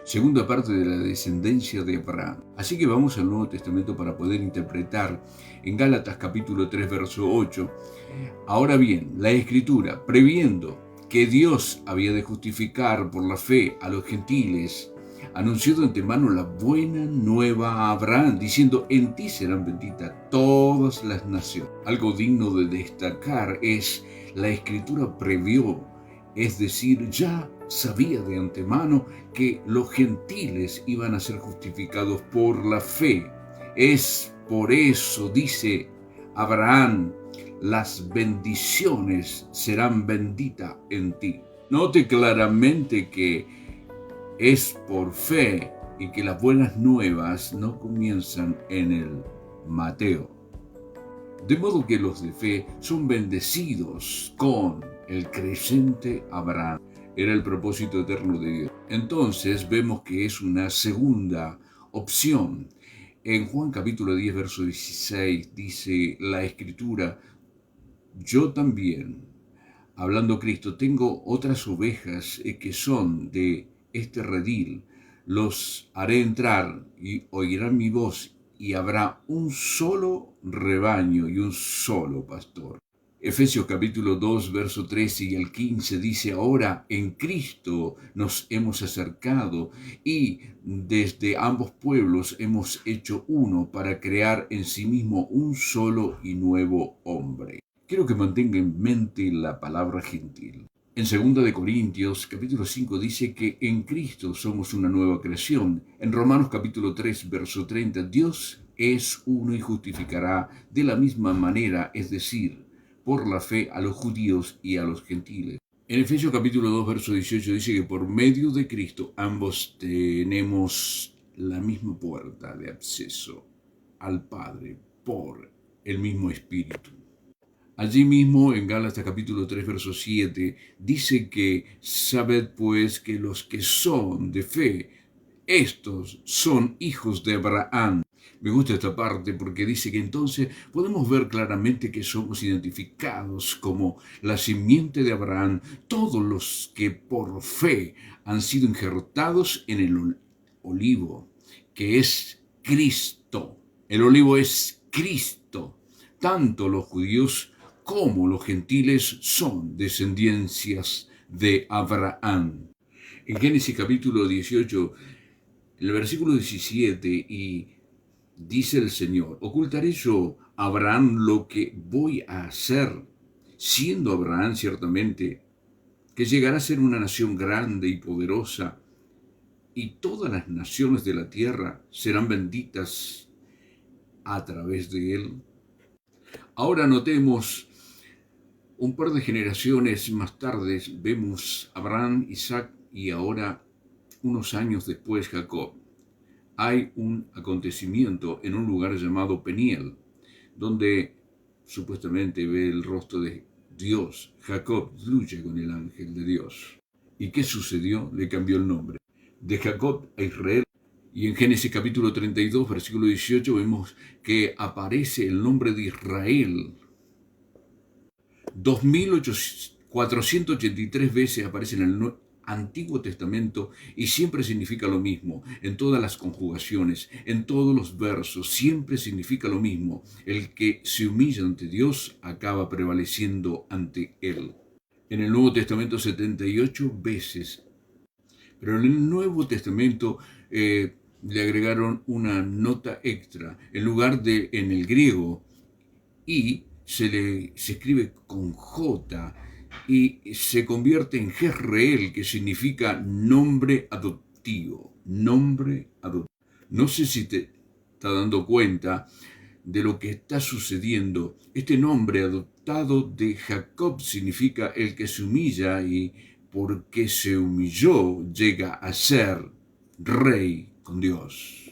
segunda parte de la descendencia de Abraham. Así que vamos al Nuevo Testamento para poder interpretar en Gálatas capítulo 3, verso 8. Ahora bien, la Escritura, previendo que Dios había de justificar por la fe a los gentiles, anunció de antemano la buena nueva a Abraham, diciendo: en ti serán benditas todas las naciones. Algo digno de destacar es la Escritura previó, es decir, ya sabía de antemano que los gentiles iban a ser justificados por la fe. Es por eso, dice Abraham, las bendiciones serán benditas en ti. Note claramente que es por fe y que las buenas nuevas no comienzan en el Mateo. De modo que los de fe son bendecidos con el creyente Abraham. Era el propósito eterno de Dios. Entonces vemos que es una segunda opción. En Juan capítulo 10, verso 16 dice la Escritura: yo también, hablando Cristo, tengo otras ovejas que son de este redil. Los haré entrar y oirán mi voz, y habrá un solo rebaño y un solo pastor. Efesios capítulo 2, verso 13 y el 15 dice: ahora en Cristo nos hemos acercado y desde ambos pueblos hemos hecho uno para crear en sí mismo un solo y nuevo hombre. Quiero que mantenga en mente la palabra gentil. En 2 Corintios capítulo 5 dice que en Cristo somos una nueva creación. En Romanos capítulo 3 verso 30, Dios es uno y justificará de la misma manera, es decir, por la fe a los judíos y a los gentiles. En Efesios capítulo 2 verso 18 dice que por medio de Cristo ambos tenemos la misma puerta de acceso al Padre por el mismo Espíritu. Allí mismo, en Gálatas capítulo 3, verso 7, dice que sabed pues que los que son de fe, estos son hijos de Abraham. Me gusta esta parte porque dice que entonces podemos ver claramente que somos identificados como la simiente de Abraham, todos los que por fe han sido injertados en el olivo, que es Cristo. El olivo es Cristo. Tanto los judíos como los gentiles son descendencias de Abraham. En Génesis capítulo 18, el versículo 17, y dice el Señor: ocultaré yo a Abraham lo que voy a hacer, siendo Abraham ciertamente que llegará a ser una nación grande y poderosa, y todas las naciones de la tierra serán benditas a través de él. Ahora notemos un par de generaciones más tarde, vemos Abraham, Isaac y ahora, unos años después, Jacob. Hay un acontecimiento en un lugar llamado Peniel, donde supuestamente ve el rostro de Dios. Jacob lucha con el ángel de Dios. ¿Y qué sucedió? Le cambió el nombre de Jacob a Israel. Y en Génesis capítulo 32, versículo 18, vemos que aparece el nombre de Israel. 2483 veces aparece en el Antiguo Testamento y siempre significa lo mismo. En todas las conjugaciones, en todos los versos, siempre significa lo mismo. El que se humilla ante Dios acaba prevaleciendo ante Él. En el Nuevo Testamento 78 veces. Pero en el Nuevo Testamento le agregaron una nota extra. En lugar de en el griego, y se escribe con J y se convierte en Jezreel, que significa nombre adoptivo. Nombre adoptivo. No sé si te estás dando cuenta de lo que está sucediendo. Este nombre adoptado de Jacob significa el que se humilla, y porque se humilló llega a ser rey con Dios.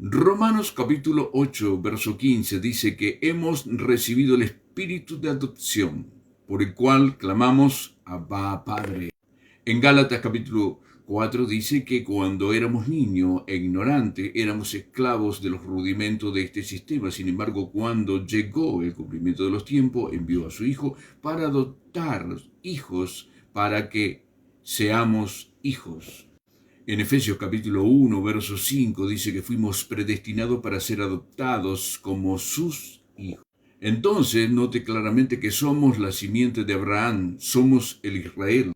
Romanos capítulo 8, verso 15 dice que hemos recibido el espíritu de adopción, por el cual clamamos: Abba, Padre. En Gálatas capítulo 4 dice que cuando éramos niños e ignorantes éramos esclavos de los rudimentos de este sistema. Sin embargo, cuando llegó el cumplimiento de los tiempos, envió a su Hijo para adoptar hijos, para que seamos hijos. En Efesios capítulo 1, verso 5 dice que fuimos predestinados para ser adoptados como sus hijos. Entonces, note claramente que somos la simiente de Abraham, somos el Israel.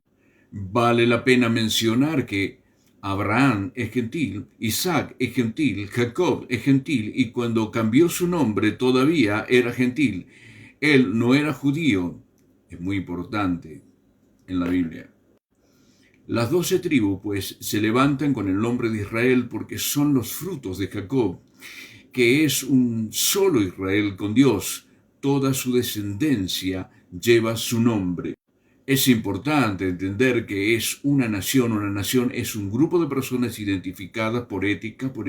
Vale la pena mencionar que Abraham es gentil, Isaac es gentil, Jacob es gentil, y cuando cambió su nombre todavía era gentil. Él no era judío, es muy importante en la Biblia. Las 12 tribus, pues, se levantan con el nombre de Israel porque son los frutos de Jacob, que es un solo Israel con Dios. Toda su descendencia lleva su nombre. Es importante entender que es una nación es un grupo de personas identificadas por ética, por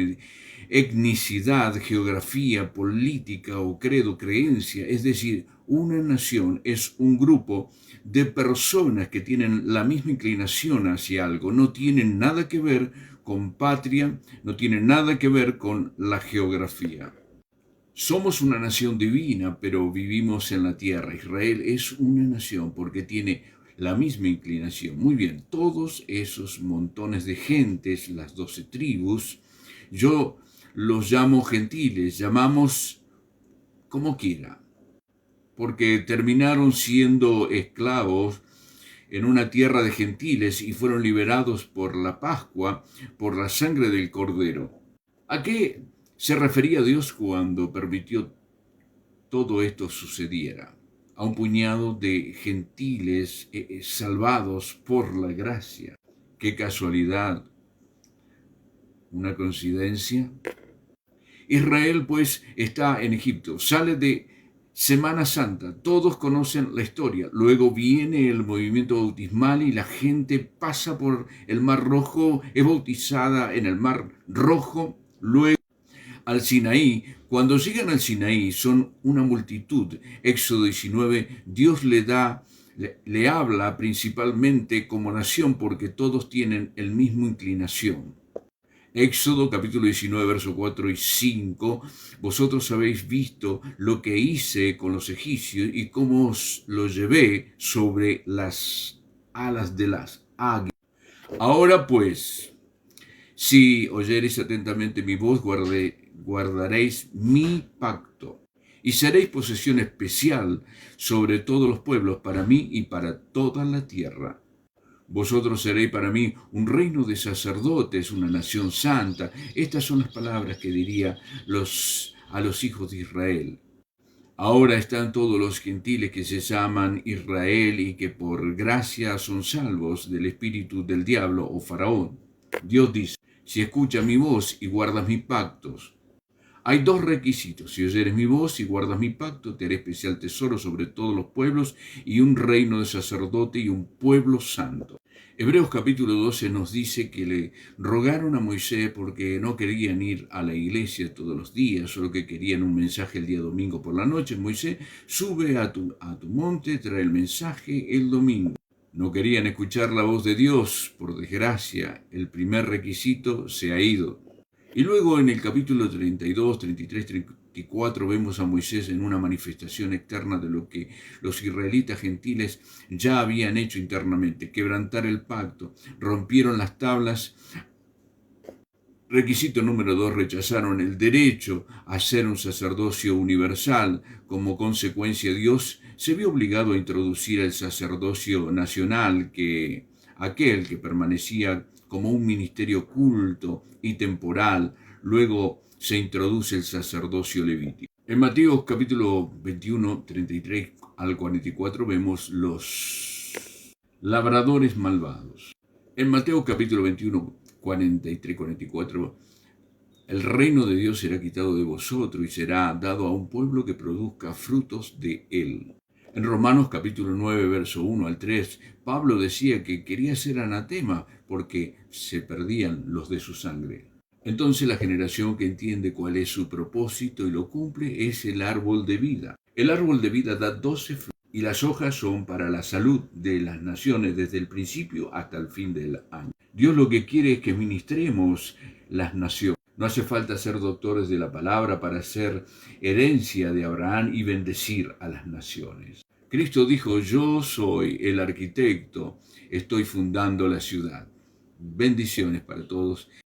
etnicidad, geografía, política o credo, creencia. Es decir, una nación es un grupo de personas que tienen la misma inclinación hacia algo, no tienen nada que ver con patria, no tienen nada que ver con la geografía. Somos una nación divina, pero vivimos en la tierra. Israel es una nación porque tiene la misma inclinación. Muy bien, todos esos montones de gentes, las 12 tribus, yo los llamo gentiles, llamamos como quiera, porque terminaron siendo esclavos en una tierra de gentiles y fueron liberados por la Pascua, por la sangre del Cordero. ¿A qué se refería Dios cuando permitió todo esto sucediera? A un puñado de gentiles salvados por la gracia. ¡Qué casualidad! ¿Una coincidencia? Israel pues está en Egipto, sale de Semana Santa, todos conocen la historia, luego viene el movimiento bautismal y la gente pasa por el Mar Rojo, es bautizada en el Mar Rojo, luego al Sinaí. Cuando llegan al Sinaí son una multitud. Éxodo 19, Dios le habla principalmente como nación porque todos tienen el mismo inclinación. Éxodo capítulo 19, versos 4 y 5, vosotros habéis visto lo que hice con los egipcios y cómo os lo llevé sobre las alas de las águilas. Ahora pues, si oyereis atentamente mi voz, guardaréis mi pacto y seréis posesión especial sobre todos los pueblos para mí y para toda la tierra. Vosotros seréis para mí un reino de sacerdotes, una nación santa. Estas son las palabras que diría a los hijos de Israel. Ahora están todos los gentiles que se llaman Israel y que por gracia son salvos del espíritu del diablo o faraón. Dios dice, si escuchas mi voz y guardas mis pactos. Hay dos requisitos. Si oyeres mi voz y guardas mi pacto, te haré especial tesoro sobre todos los pueblos y un reino de sacerdote y un pueblo santo. Hebreos capítulo 12 nos dice que le rogaron a Moisés porque no querían ir a la iglesia todos los días, solo que querían un mensaje el día domingo por la noche. Moisés, sube a tu monte, trae el mensaje el domingo. No querían escuchar la voz de Dios, por desgracia, el primer requisito se ha ido. Y luego en el capítulo 32, 33, 34 vemos a Moisés en una manifestación externa de lo que los israelitas gentiles ya habían hecho internamente, quebrantar el pacto, rompieron las tablas. Requisito número 2, rechazaron el derecho a ser un sacerdocio universal. Como consecuencia, Dios se vio obligado a introducir el sacerdocio nacional, aquel que permanecía como un ministerio culto y temporal. Luego se introduce el sacerdocio levítico. En Mateo capítulo 21, 33 al 44 vemos los labradores malvados. En Mateo capítulo 21, 43-44, el reino de Dios será quitado de vosotros y será dado a un pueblo que produzca frutos de él. En Romanos capítulo 9, verso 1 al 3, Pablo decía que quería ser anatema porque se perdían los de su sangre. Entonces la generación que entiende cuál es su propósito y lo cumple es el árbol de vida. El árbol de vida da 12 frutos y las hojas son para la salud de las naciones desde el principio hasta el fin del año. Dios lo que quiere es que ministremos las naciones. No hace falta ser doctores de la palabra para ser herencia de Abraham y bendecir a las naciones. Cristo dijo, yo soy el arquitecto, estoy fundando la ciudad. Bendiciones para todos.